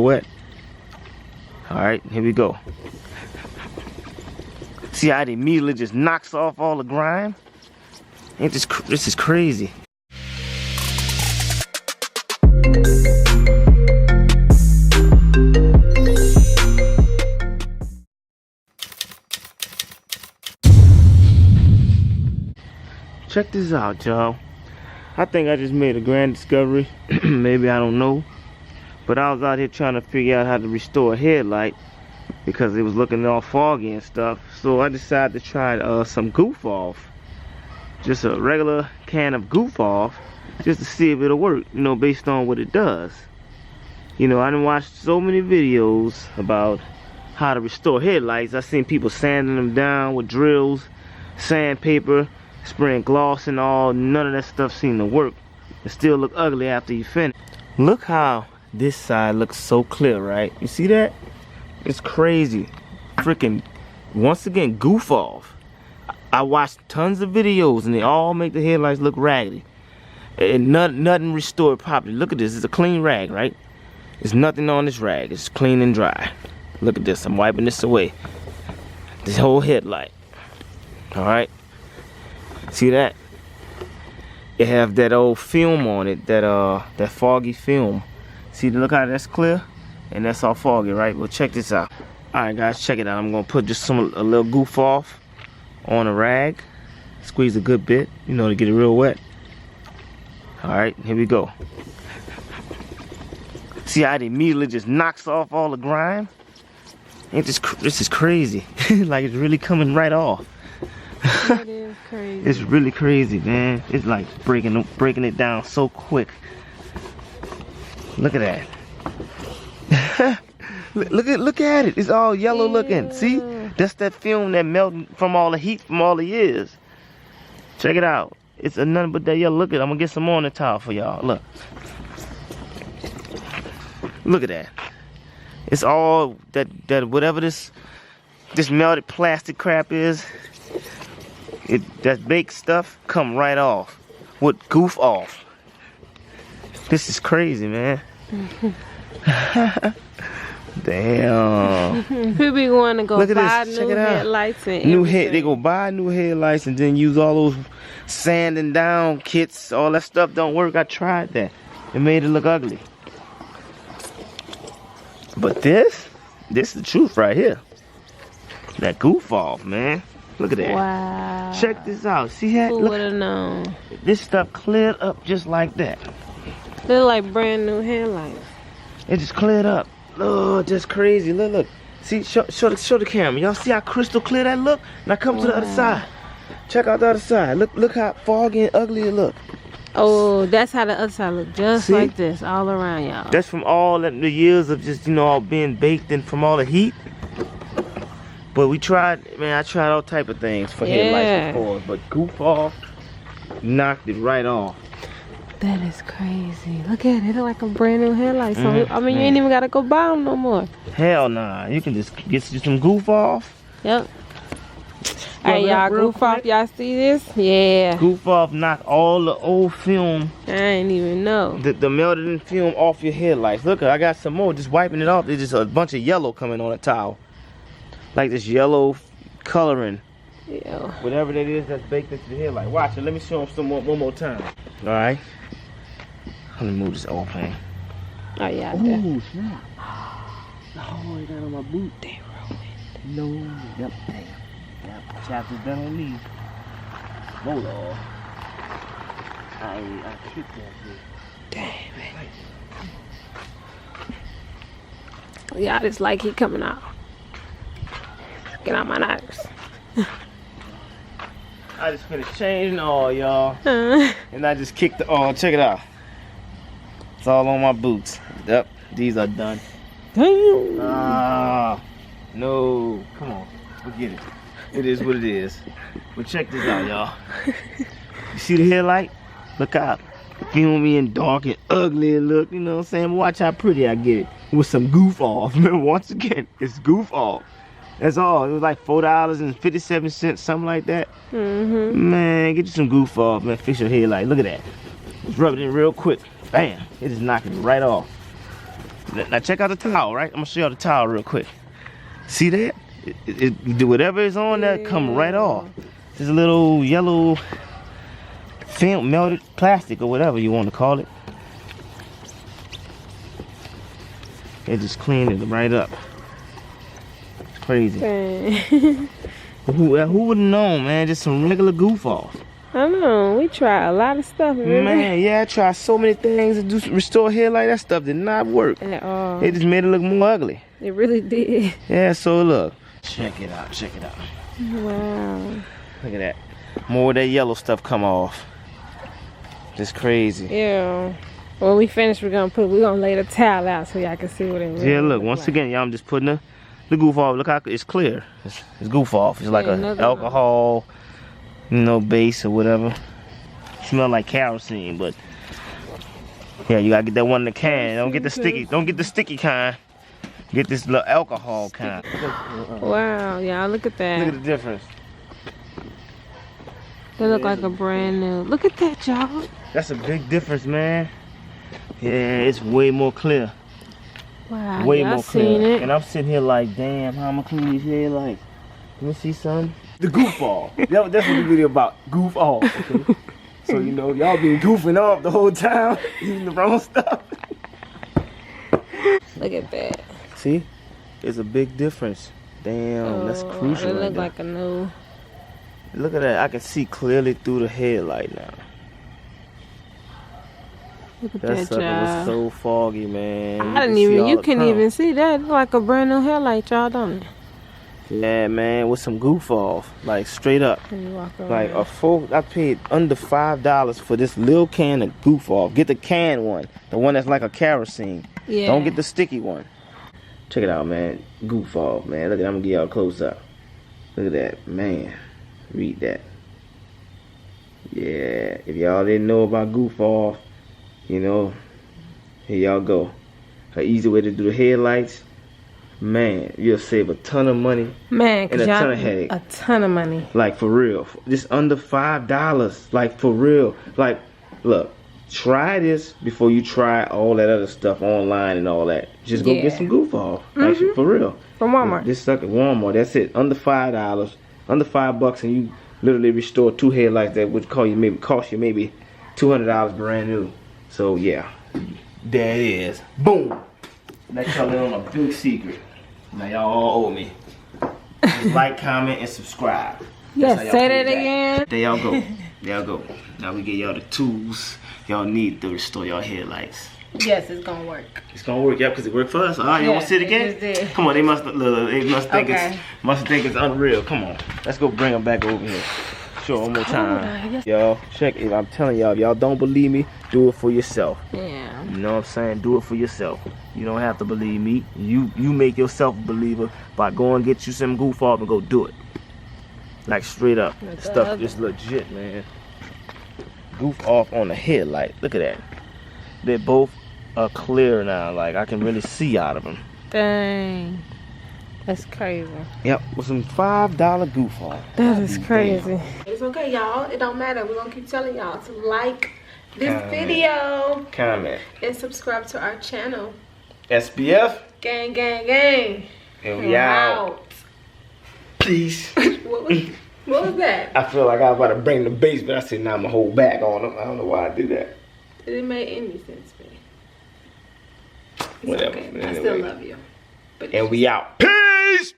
Wet. Alright, here we go. See how it immediately just knocks off all the grime? Ain't this is crazy. Check this out, y'all. I think I just made a grand discovery. Maybe, I don't know. But I was out here trying to figure out how to restore a headlight because it was looking all foggy and stuff. So I decided to try some Goof Off. Just a regular can of Goof Off, just to see if it'll work, you know, based on what it does. You know, I done watched so many videos about how to restore headlights. I've seen people sanding them down with drills, sandpaper, spraying gloss and all. None of that stuff seemed to work. It still look ugly after you finish. Look how this side looks so clear, right? You see that? It's crazy. Freaking, once again, Goof Off. I watched tons of videos and they all make the headlights look raggedy. And nothing restored properly. Look at this, it's a clean rag, right? There's nothing on this rag, it's clean and dry. Look at this, I'm wiping this away. This whole headlight. Alright? See that? It have that old film on it, that foggy film. See, look how that's clear? And that's all foggy, right? Well, check this out. Alright guys, check it out. I'm gonna put just a little Goof Off on a rag. Squeeze a good bit, you know, to get it real wet. Alright, here we go. See how it immediately just knocks off all the grime? Ain't this is crazy. Like it's really coming right off. That is crazy. It's really crazy, man. It's like breaking it down so quick. Look at that. look at it. It's all yellow looking. See? That's that film that melted from all the heat from all the years. Check it out. It's nothing but that yellow. Look at it. I'm gonna get some more on the towel for y'all. Look. Look at that. It's all that whatever this melted plastic crap is. That baked stuff come right off with Goof Off. This is crazy, man. Damn. People be going to go buy new headlights and they go buy new headlights and then use all those sanding down kits. All that stuff don't work. I tried that. It made it look ugly. But this is the truth right here. That Goof Off, man. Look at that. Wow. Check this out. See that? Who would have known? This stuff cleared up just like that. They're like brand new headlights. It just cleared up. Oh, just crazy. Look. See, show the camera. Y'all see how crystal clear that look? Now come to the other side. Check out the other side. Look how foggy and ugly it look. Oh, that's how the other side look. Just like this, all around, y'all. That's from all the years of just, you know, all being baked and from all the heat. But we tried, man, I tried all type of things for headlights before. But Goof Off knocked it right off. That is crazy. Look at it. It's like a brand new headlight. So, I mean, you ain't even got to go buy them no more. Hell nah. You can just get you some Goof Off. Yep. Alright, y'all, Goof Off. Y'all see this? Yeah. Goof Off knock all the old film. I ain't even know. The melted in film off your headlights. Look, I got some more. Just wiping it off. There's just a bunch of yellow coming on the towel. Like this yellow coloring. Yeah. Whatever that is that's baked into the headlight. Watch it. Let me show them one more time. Alright. Let me move this old thing. Oh, yeah. Ooh, snap. Oh, it got on my boot. They ruined. No. Yep. Damn. Yep. Chapter's done on me. Hold on. I kicked that bitch. Damn it. Yeah, just like he coming out. Get out my nerves. I just finished changing all, y'all. And I just kicked the oil. Check it out. It's all on my boots. Yep, these are done. Damn. Ah, no. Come on, forget it. It is what it is. But check this out, y'all. You see the headlight? Look out. Feel me and dark and ugly it look, you know what I'm saying? Watch how pretty I get it. With some Goof Off. Man, once again, it's Goof Off. That's all. It was like $4.57, something like that. Man, get you some Goof Off, man. Fix your headlight. Look at that. Just rub it in real quick. Bam. It is knocking it right off. Now check out the towel, right? I'm gonna show y'all the towel real quick. See that? It whatever is on there come right off. This little yellow film, melted plastic or whatever you want to call it. It just cleaned it right up. It's crazy. Who would have known, man? Just some regular goof off. I know, we tried a lot of stuff, Man, yeah, I tried so many things to do restore hair like that stuff did not work. at all. It just made it look more ugly. It really did. Yeah, so look. Check it out, check it out. Wow. Look at that. More of that yellow stuff come off. Just crazy. Yeah. When we finish, we're gonna lay the towel out so y'all can see what it really Yeah, look, once again, y'all, I'm just putting the goof off. Look how it's clear. It's goof off. It's like a alcohol, you know, base or whatever. Smell like kerosene, but yeah, you gotta get that one in the can. Don't get the sticky kind. Get this little alcohol kind. Wow, y'all, look at that. Look at the difference. They look like a brand new. Look at that, y'all. That's a big difference, man. Yeah, it's way more clear. Wow, Way y'all more seen clear. it. And I'm sitting here like, damn, how am I clean these hair? Like, let me see something. The goof off. That's what the video about. Goof off. Okay? So you know, y'all been goofing off the whole time, using the wrong stuff. Look at that. See, it's a big difference. Damn, that's crucial. It Right look there. like a new. Look at that. I can see clearly through the headlight now. Look at That that, sucker was y'all. so foggy, man. I didn't even. You couldn't even see that. It look like a brand new headlight, y'all, don't it? Yeah, man, with some goof off, like straight up. When you walk Like around. I paid under $5 for this little can of goof off. Get the can one, the one that's like a kerosene. Yeah. Don't get the sticky one. Check it out, man. Goof off, man. Look at, I'm gonna get y'all a close up. Look at that, man. Read that. Yeah, if y'all didn't know about goof off, you know, here y'all go. An easy way to do the headlights. Man, you'll save a ton of money. Man, and cause a y'all ton of headache. a ton of money. Like for real. Just under $5. Like for real. Like, look, try this before you try all that other stuff online and all that. Just go get some goof off. Like for real. From Walmart. This stuff at Walmart. That's it. Under $5. Under $5, and you literally restore 2 headlights that would cost you maybe $200 brand new. So yeah. There it is. Boom. Let y'all in on a big secret. Now y'all all owe me. Just like, comment, and subscribe. Yes, say that again. There y'all go. There y'all go. Now we get y'all the tools y'all need to restore y'all headlights. Yes, it's gonna work. It's gonna work, yeah, because it worked for us. Alright, you wanna see it again? It just did. Come on, they must think Okay. it's unreal. Come on. Let's go bring them back over here. Show them one more time. Y'all, check it. I'm telling y'all, if y'all don't believe me, do it for yourself. Yeah. You know what I'm saying? Do it for yourself. You don't have to believe me. You make yourself a believer by going get you some goof off and go do it. Like straight up. Stuff is legit, man. Goof off on the headlight. Look at that. They're both clear now. Like I can really see out of them. Dang. That's crazy. Yep, with some $5 goof off. That is crazy. It's okay, y'all. It don't matter. We're gonna keep telling y'all to like this video. Comment. And subscribe to our channel. SBF. Gang, gang, gang. And we out. Peace. What was that? I feel like I was about to bring the bass, but I said, nah, I'm going to hold back on them. I don't know why I do that. It didn't make any sense, man. It's Whatever. okay. Anyway. I still love you. But And we out. Peace!